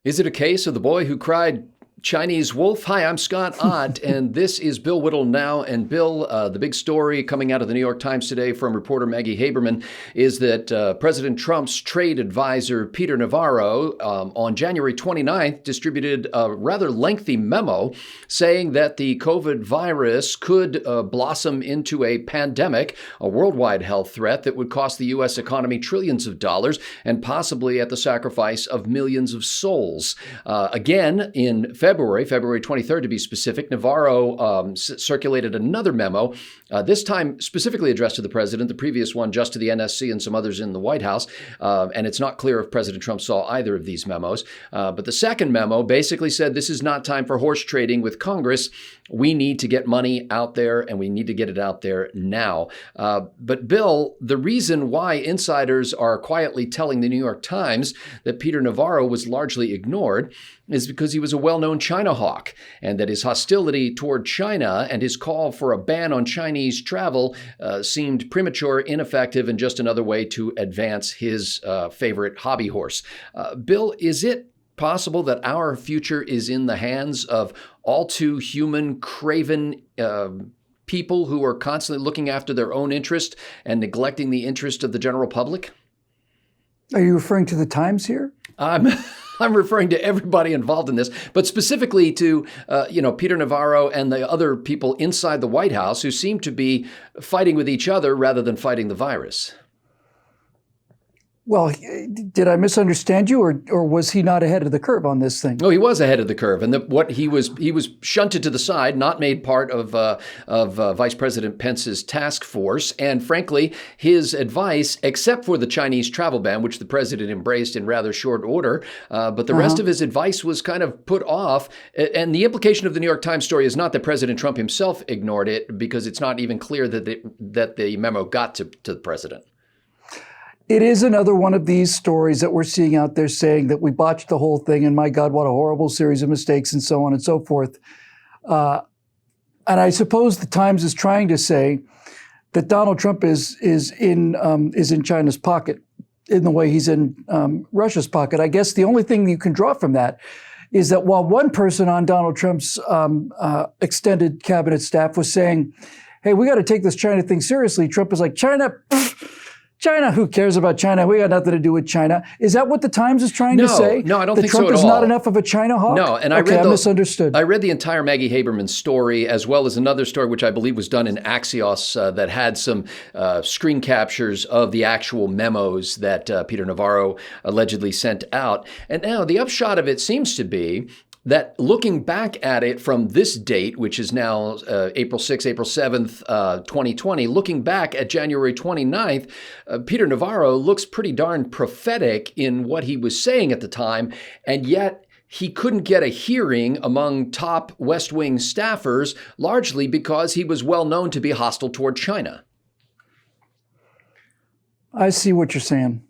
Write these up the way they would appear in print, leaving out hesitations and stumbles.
Is it a case of the boy who cried Chinese wolf? Hi, I'm Scott Ott, and this is Bill Whittle Now. And Bill, the big story coming out of the New York Times today from reporter Maggie Haberman is that President Trump's trade advisor, Peter Navarro, on January 29th, distributed a rather lengthy memo saying that the COVID virus could blossom into a pandemic, a worldwide health threat that would cost the U.S. economy trillions of dollars and possibly at the sacrifice of millions of souls. Again, in February 23rd to be specific, Navarro circulated another memo, this time specifically addressed to the president, the previous one just to the NSC and some others in the White House. And it's not clear if President Trump saw either of these memos. But the second memo basically said this is not time for horse trading with Congress. We need to get money out there, and we need to get it out there now. But Bill, the reason why insiders are quietly telling the New York Times that Peter Navarro was largely ignored is because he was a well-known China hawk, and that his hostility toward China and his call for a ban on Chinese travel seemed premature, ineffective, and just another way to advance his favorite hobby horse. Bill, is it possible that our future is in the hands of all too human, craven people who are constantly looking after their own interest and neglecting the interest of the general public? Are you referring to the Times here? I'm referring to everybody involved in this, but specifically to, Peter Navarro and the other people inside the White House who seem to be fighting with each other rather than fighting the virus. Well, did I misunderstand you, or was he not ahead of the curve on this thing? No, he was ahead of the curve, and he was shunted to the side, not made part of Vice President Pence's task force. And frankly, his advice, except for the Chinese travel ban, which the president embraced in rather short order, but the rest of his advice was kind of put off. And the implication of the New York Times story is not that President Trump himself ignored it, because it's not even clear that the memo got to the president. It is another one of these stories that we're seeing out there saying that we botched the whole thing, and my God, what a horrible series of mistakes, and so on and so forth. And I suppose the Times is trying to say that Donald Trump is in China's pocket in the way he's in Russia's pocket. I guess the only thing you can draw from that is that while one person on Donald Trump's extended cabinet staff was saying, "Hey, we got to take this China thing seriously," Trump is like, "China." China, who cares about China? We got nothing to do with China. Is that what the Times is trying to say? No, I don't think so at all. Trump is not enough of a China hawk? No, and I misunderstood. I read the entire Maggie Haberman story, as well as another story, which I believe was done in Axios, that had some screen captures of the actual memos that Peter Navarro allegedly sent out. And now the upshot of it seems to be that looking back at it from this date, which is now April 6th, April 7th, 2020, looking back at January 29th, Peter Navarro looks pretty darn prophetic in what he was saying at the time, and yet he couldn't get a hearing among top West Wing staffers, largely because he was well known to be hostile toward China. I see what you're saying.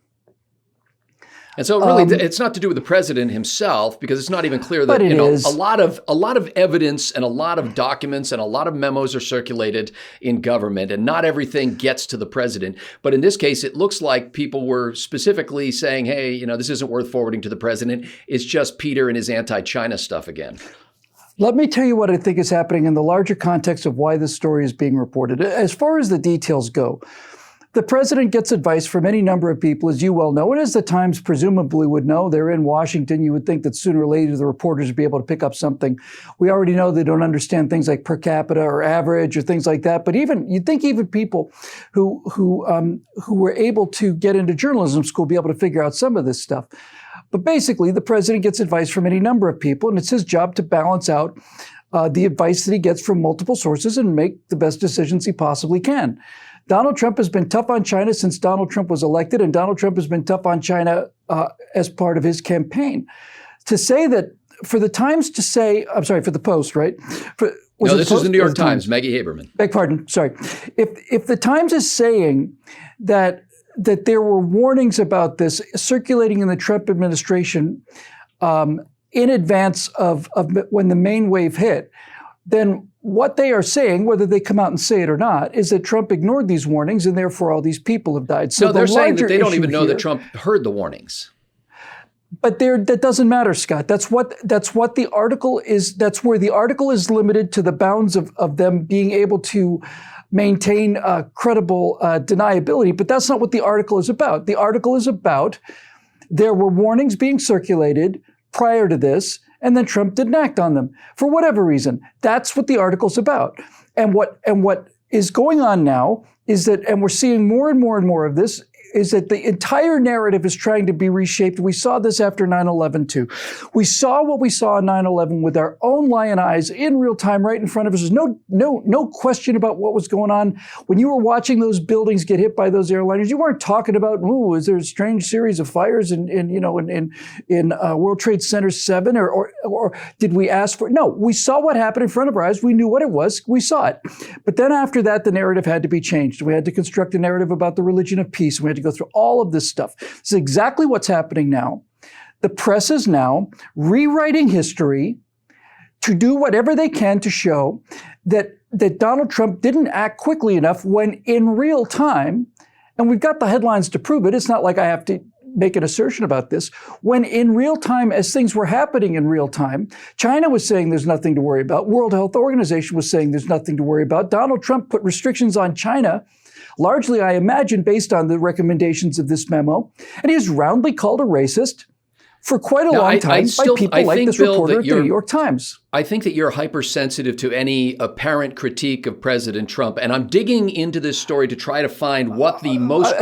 And so really, it's not to do with the president himself, because it's not even clear that a lot of evidence and a lot of documents and a lot of memos are circulated in government, and not everything gets to the president. But in this case, it looks like people were specifically saying, "Hey, this isn't worth forwarding to the president. It's just Peter and his anti-China stuff again." Let me tell you what I think is happening in the larger context of why this story is being reported. As far as the details go, the president gets advice from any number of people, as you well know, and as the Times presumably would know. They're in Washington. You would think that sooner or later the reporters would be able to pick up something. We already know they don't understand things like per capita or average or things like that. But you'd think even people who were able to get into journalism school be able to figure out some of this stuff. But basically, the president gets advice from any number of people, and it's his job to balance out the advice that he gets from multiple sources and make the best decisions he possibly can. Donald Trump has been tough on China since Donald Trump was elected, and Donald Trump has been tough on China as part of his campaign. To say that, for the Times to say, I'm sorry, for the Post, right? No, this is the New York Times, Maggie Haberman. Beg pardon, sorry. If the Times is saying that there were warnings about this circulating in the Trump administration in advance of when the main wave hit, then what they are saying, whether they come out and say it or not, is that Trump ignored these warnings and therefore all these people have died. So they're saying that they don't even know that Trump heard the warnings. But that doesn't matter, Scott. That's what the article is. That's where the article is limited to the bounds of them being able to maintain credible deniability. But that's not what the article is about. The article is about there were warnings being circulated prior to this, and then Trump didn't act on them for whatever reason. That's what the article's about. And what is going on now is that, and we're seeing more and more and more of this, is that the entire narrative is trying to be reshaped. We saw this after 9/11 too. We saw what we saw on 9/11 with our own lion eyes in real time right in front of us. There's no question about what was going on. When you were watching those buildings get hit by those airliners, you weren't talking about, is there a strange series of fires in World Trade Center 7 or did we ask for it? No, we saw what happened in front of our eyes. We knew what it was. We saw it. But then after that, the narrative had to be changed. We had to construct a narrative about the religion of peace. We had to go through all of this stuff. This is exactly what's happening now. The press is now rewriting history to do whatever they can to show that Donald Trump didn't act quickly enough when in real time, and we've got the headlines to prove it. It's not like I have to make an assertion about this. When in real time, as things were happening in real time, China was saying there's nothing to worry about. World Health Organization was saying there's nothing to worry about. Donald Trump put restrictions on China, largely, I imagine, based on the recommendations of this memo. And he is roundly called a racist for quite a long time by people like this reporter at the New York Times. I think that you're hypersensitive to any apparent critique of President Trump, and I'm digging into this story to try to find what the most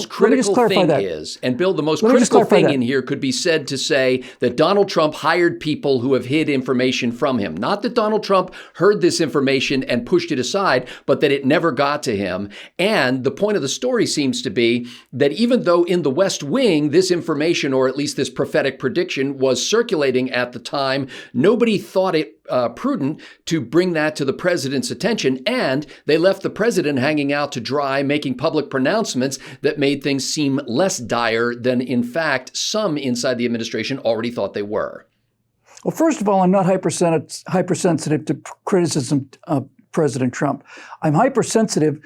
critical thing is. And Bill, the most critical thing in here could be said to say that Donald Trump hired people who have hid information from him. Not that Donald Trump heard this information and pushed it aside, but that it never got to him. And the point of the story seems to be that even though in the West Wing, this information, or at least this prophetic prediction, was circulating at the time, nobody thought it prudent to bring that to the president's attention, and they left the president hanging out to dry, making public pronouncements that made things seem less dire than, in fact, some inside the administration already thought they were. Well, first of all, I'm not hypersensitive to criticism of President Trump. I'm hypersensitive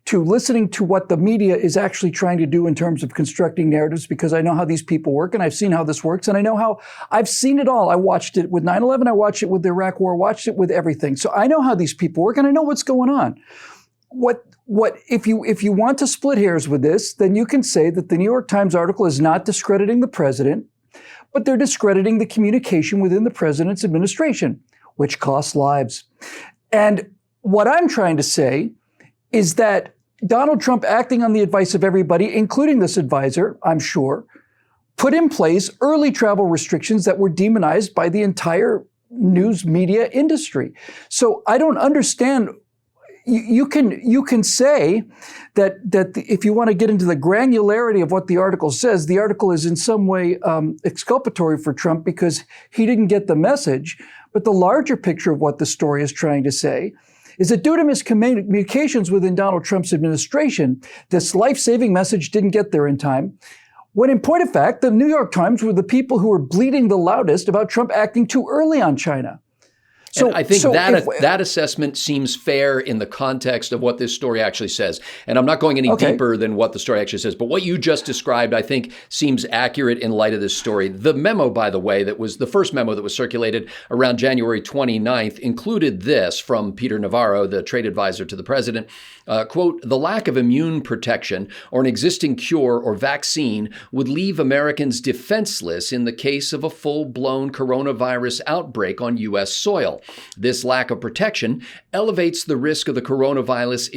to listening to what the media is actually trying to do in terms of constructing narratives, because I know how these people work and I've seen how this works and I know how I've seen it all. I watched it with 9/11, I watched it with the Iraq War, watched it with everything. So I know how these people work and I know what's going on. If you want to split hairs with this, then you can say that the New York Times article is not discrediting the president, but they're discrediting the communication within the president's administration, which costs lives. And what I'm trying to say is that Donald Trump, acting on the advice of everybody, including this advisor, I'm sure, put in place early travel restrictions that were demonized by the entire news media industry. So I don't understand. You can say that if you want to get into the granularity of what the article says, the article is in some way exculpatory for Trump because he didn't get the message. But the larger picture of what the story is trying to say is that due to miscommunications within Donald Trump's administration, this life-saving message didn't get there in time. When in point of fact, the New York Times were the people who were bleating the loudest about Trump acting too early on China. So I think that assessment seems fair in the context of what this story actually says. And I'm not going any deeper than what the story actually says. But what you just described, I think, seems accurate in light of this story. The memo, by the way, that was the first memo that was circulated around January 29th, included this from Peter Navarro, the trade advisor to the president. Quote, the lack of immune protection or an existing cure or vaccine would leave Americans defenseless in the case of a full-blown coronavirus outbreak on U.S. soil. This lack of protection elevates the risk of the coronavirus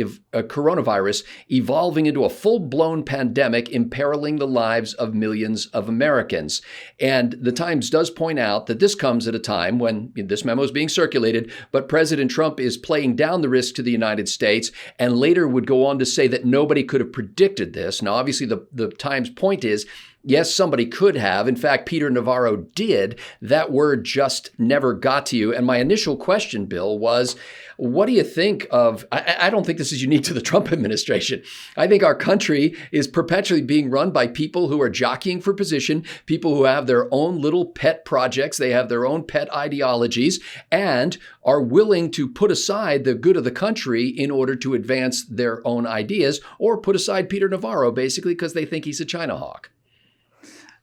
evolving into a full-blown pandemic, imperiling the lives of millions of Americans. And the Times does point out that this comes at a time when this memo is being circulated, but President Trump is playing down the risk to the United States and later would go on to say that nobody could have predicted this. Now, obviously, the Times' point is, yes, somebody could have. In fact, Peter Navarro did. That word just never got to you. And my initial question, Bill, was, what do you think of, I don't think this is unique to the Trump administration. I think our country is perpetually being run by people who are jockeying for position, people who have their own little pet projects, they have their own pet ideologies, and are willing to put aside the good of the country in order to advance their own ideas, or put aside Peter Navarro, basically, because they think he's a China hawk.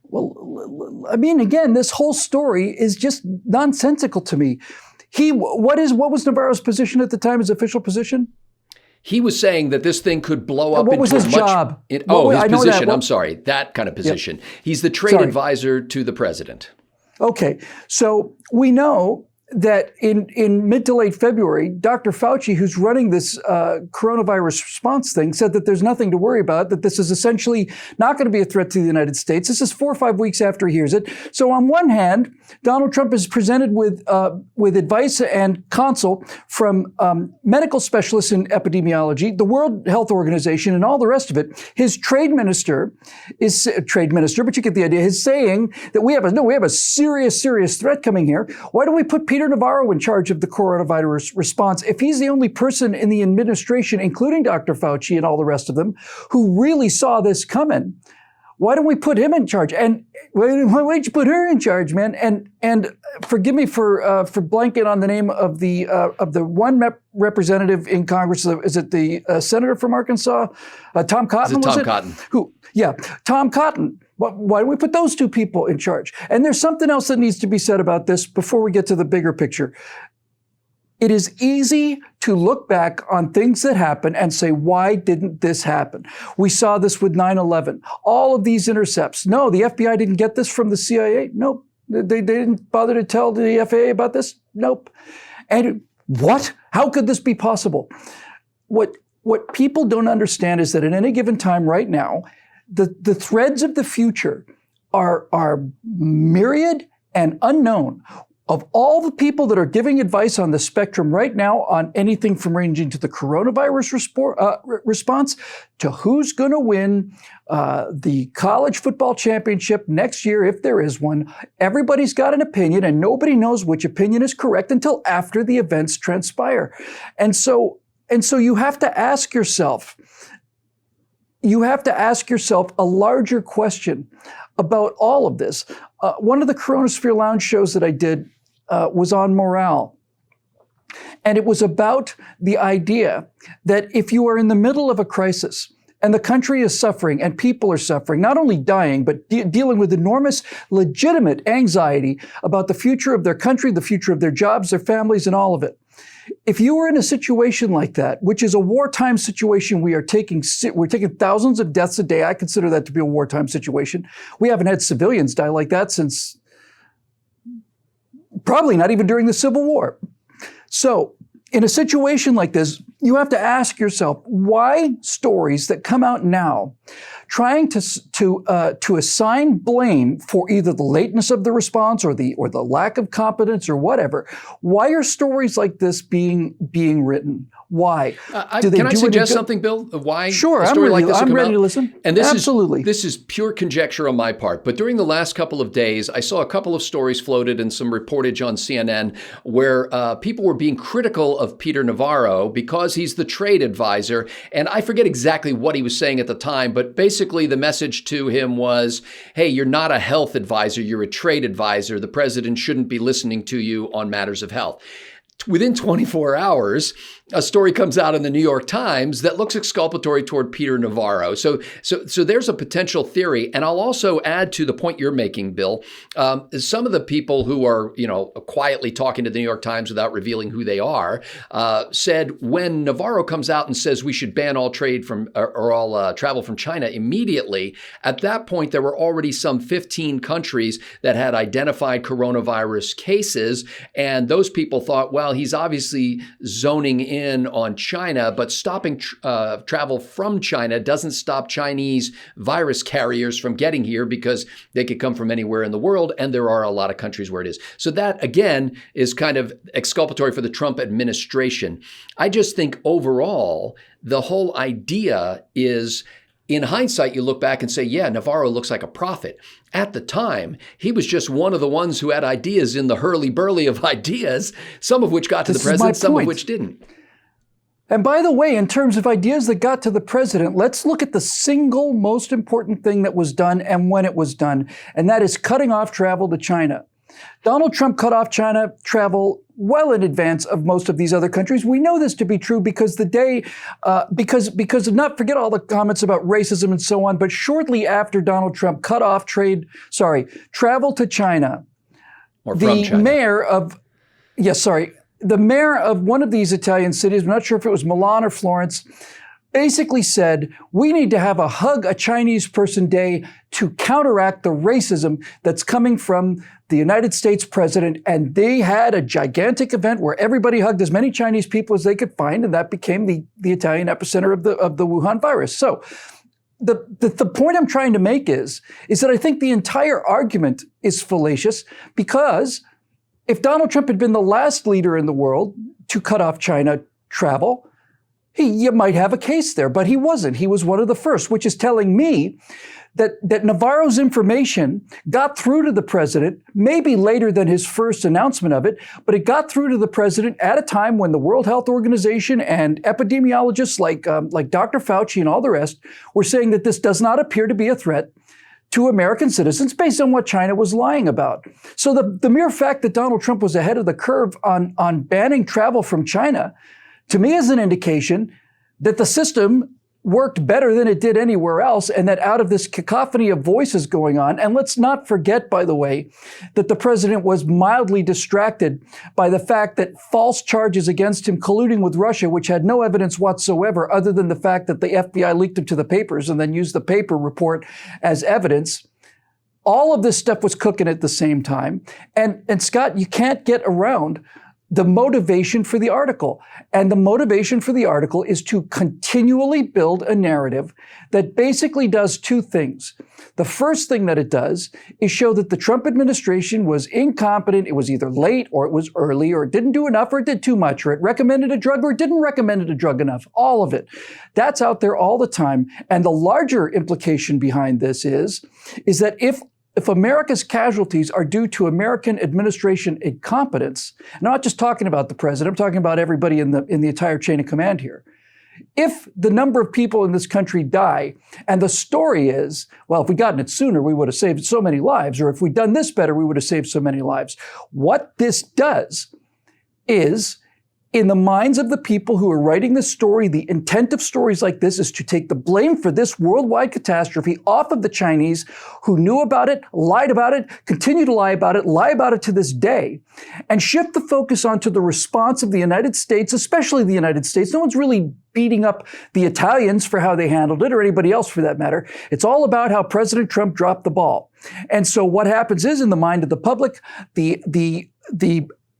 Well, I mean, again, this whole story is just nonsensical to me. What was Navarro's position at the time, his official position? He was saying that this thing could blow up. What was his job? His position. I'm sorry, that kind of position. Yep. He's the trade advisor to the president. Okay, so we know that in mid to late February, Dr. Fauci, who's running this coronavirus response thing, said that there's nothing to worry about, that this is essentially not going to be a threat to the United States. This is 4 or 5 weeks after he hears it. So on one hand, Donald Trump is presented with advice and counsel from medical specialists in epidemiology, the World Health Organization, and all the rest of it. His trade minister, but you get the idea, is saying that we have a serious threat coming here. Why don't we put Peter Navarro in charge of the coronavirus response if he's the only person in the administration, including Dr. Fauci and all the rest of them, who really saw this coming? Why don't we put him in charge? And why don't you put her in charge, man? And forgive me for blanking on the name of the one representative in Congress. Is it the senator from Arkansas, Tom Cotton? Tom Cotton? Tom Cotton. Why don't we put those two people in charge? And there's something else that needs to be said about this before we get to the bigger picture. It is easy to look back on things that happen and say, why didn't this happen? We saw this with 9/11. All of these intercepts. No, the FBI didn't get this from the CIA. Nope. They didn't bother to tell the FAA about this. Nope. And what? How could this be possible? What people don't understand is that at any given time right now, the threads of the future are myriad and unknown. Of all the people that are giving advice on the spectrum right now on anything from ranging to the coronavirus response to who's going to win the college football championship next year, if there is one, everybody's got an opinion and nobody knows which opinion is correct until after the events transpire. And so you have to ask yourself, a larger question about all of this. One of the Coronasphere Lounge shows that I did was on morale. And it was about the idea that if you are in the middle of a crisis and the country is suffering and people are suffering, not only dying, but dealing with enormous, legitimate anxiety about the future of their country, the future of their jobs, their families, and all of it. If you were in a situation like that, which is a wartime situation, we're taking thousands of deaths a day. I consider that to be a wartime situation. We haven't had civilians die like that since probably not even during the Civil War. So in a situation like this, you have to ask yourself, why stories that come out now trying to assign blame for either the lateness of the response or the lack of competence or whatever, why are stories like this being written? Why? Can I suggest something, Bill? Why? Sure, a story like this I'm ready to listen. And this Absolutely. This is pure conjecture on my part. But during the last couple of days, I saw a couple of stories floated and some reportage on CNN where people were being critical of Peter Navarro because he's the trade advisor. And I forget exactly what he was saying at the time, but basically the message to him was, hey, you're not a health advisor, you're a trade advisor. The president shouldn't be listening to you on matters of health. Within 24 hours, a story comes out in the New York Times that looks exculpatory toward Peter Navarro. So there's a potential theory. And I'll also add to the point you're making, Bill. Some of the people who are, quietly talking to the New York Times without revealing who they are, said when Navarro comes out and says we should ban all trade from or all travel from China immediately, at that point, there were already some 15 countries that had identified coronavirus cases. And those people thought, well, he's obviously zoning in on China, but stopping travel from China doesn't stop Chinese virus carriers from getting here because they could come from anywhere in the world, and there are a lot of countries where it is. So that, again, is kind of exculpatory for the Trump administration. I just think overall, the whole idea is, in hindsight, you look back and say, yeah, Navarro looks like a prophet. At the time, he was just one of the ones who had ideas in the hurly-burly of ideas, some of which got to the president, some of which didn't. And by the way, in terms of ideas that got to the president, let's look at the single most important thing that was done and when it was done, and that is cutting off travel to China. Donald Trump cut off China travel well in advance of most of these other countries. We know this to be true because because of not forget all the comments about racism and so on, but shortly after Donald Trump cut off travel to China, the mayor of one of these Italian cities, I'm not sure if it was Milan or Florence, basically said, we need to have a Hug a Chinese Person Day to counteract the racism that's coming from the United States president. And they had a gigantic event where everybody hugged as many Chinese people as they could find, and that became the Italian epicenter of the Wuhan virus. So the point I'm trying to make is that I think the entire argument is fallacious, because if Donald Trump had been the last leader in the world to cut off China travel, you might have a case there, but he wasn't. He was one of the first, which is telling me that Navarro's information got through to the president, maybe later than his first announcement of it, but it got through to the president at a time when the World Health Organization and epidemiologists like Dr. Fauci and all the rest were saying that this does not appear to be a threat to American citizens based on what China was lying about. So the mere fact that Donald Trump was ahead of the curve on banning travel from China, to me, is an indication that the system worked better than it did anywhere else, and that out of this cacophony of voices going on, and let's not forget, by the way, that the president was mildly distracted by the fact that false charges against him colluding with Russia, which had no evidence whatsoever other than the fact that the FBI leaked them to the papers and then used the paper report as evidence. All of this stuff was cooking at the same time. And Scott, you can't get around the motivation for the article. And the motivation for the article is to continually build a narrative that basically does two things. The first thing that it does is show that the Trump administration was incompetent. It was either late or it was early, or it didn't do enough or it did too much, or it recommended a drug or it didn't recommend a drug enough. All of it. That's out there all the time. And the larger implication behind this is that if America's casualties are due to American administration incompetence, and I'm not just talking about the president, I'm talking about everybody in the entire chain of command here. If the number of people in this country die, and the story is, well, if we'd gotten it sooner, we would have saved so many lives, or if we'd done this better, we would have saved so many lives. What this does is, in the minds of the people who are writing this story, the intent of stories like this is to take the blame for this worldwide catastrophe off of the Chinese, who knew about it, lied about it, continue to lie about it to this day, and shift the focus onto the response of the United States, especially the United States. No one's really beating up the Italians for how they handled it, or anybody else for that matter. It's all about how President Trump dropped the ball. And so what happens is, in the mind of the public, the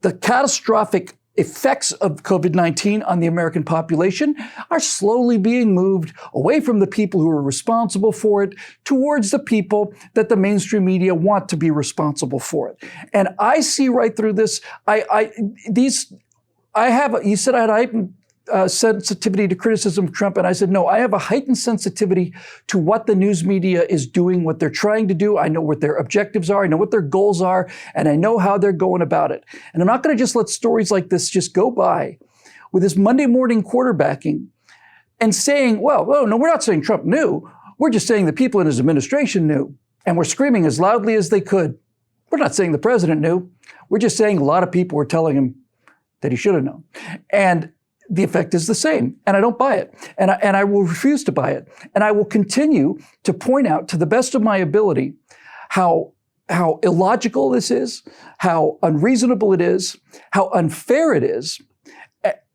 catastrophic effects of COVID-19 on the American population are slowly being moved away from the people who are responsible for it towards the people that the mainstream media want to be responsible for it. And I see right through this. You said I had heightened sensitivity to criticism of Trump, and I said, no, I have a heightened sensitivity to what the news media is doing, what they're trying to do. I know what their objectives are, I know what their goals are, and I know how they're going about it. And I'm not going to just let stories like this just go by with this Monday morning quarterbacking and saying, well, no, we're not saying Trump knew. We're just saying the people in his administration knew, and we're screaming as loudly as they could. We're not saying the president knew. We're just saying a lot of people were telling him that he should have known. And the effect is the same, and I don't buy it, and I will refuse to buy it, and I will continue to point out to the best of my ability how illogical this is, how unreasonable it is, how unfair it is,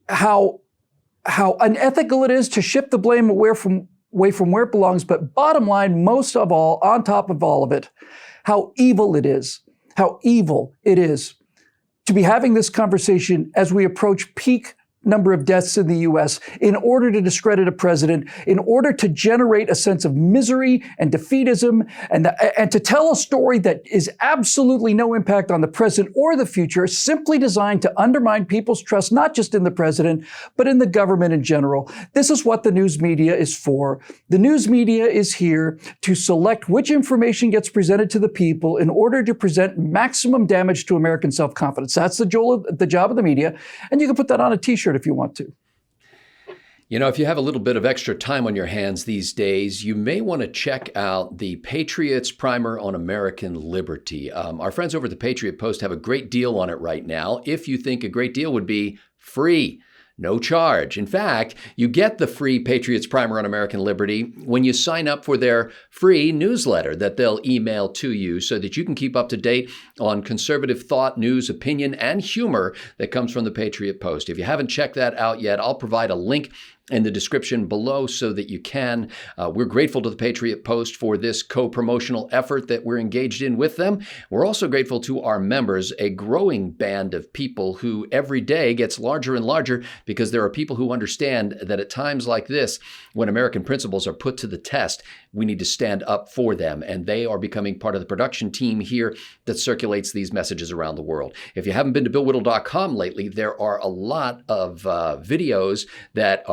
how unethical it is to shift the blame away from where it belongs, but bottom line, most of all, on top of all of it, how evil it is to be having this conversation as we approach peak number of deaths in the U.S. in order to discredit a president, in order to generate a sense of misery and defeatism, and to tell a story that is absolutely no impact on the present or the future, simply designed to undermine people's trust, not just in the president, but in the government in general. This is what the news media is for. The news media is here to select which information gets presented to the people in order to present maximum damage to American self-confidence. That's the job of the media, and you can put that on a t-shirt if you want to. You know, if you have a little bit of extra time on your hands these days, you may want to check out the Patriots Primer on American Liberty. Our friends over at the Patriot Post have a great deal on it right now. If you think a great deal would be free, no charge. In fact, you get the free Patriots Primer on American Liberty when you sign up for their free newsletter that they'll email to you so that you can keep up to date on conservative thought, news, opinion, and humor that comes from the Patriot Post. If you haven't checked that out yet, I'll provide a link in the description below so that you can. We're grateful to the Patriot Post for this co-promotional effort that we're engaged in with them. We're also grateful to our members, a growing band of people who every day gets larger and larger because there are people who understand that at times like this, when American principles are put to the test, we need to stand up for them. And they are becoming part of the production team here that circulates these messages around the world. If you haven't been to BillWhittle.com lately, there are a lot of videos that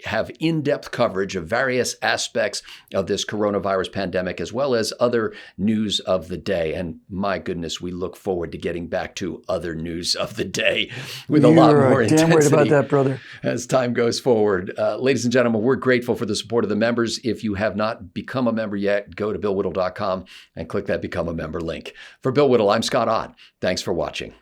have in-depth coverage of various aspects of this coronavirus pandemic, as well as other news of the day. And my goodness, we look forward to getting back to other news of the day with a lot more intensity. Damn right about that, brother. As time goes forward. Ladies and gentlemen, we're grateful for the support of the members. If you have not become a member yet, go to BillWhittle.com and click that Become a Member link. For Bill Whittle, I'm Scott Ott. Thanks for watching.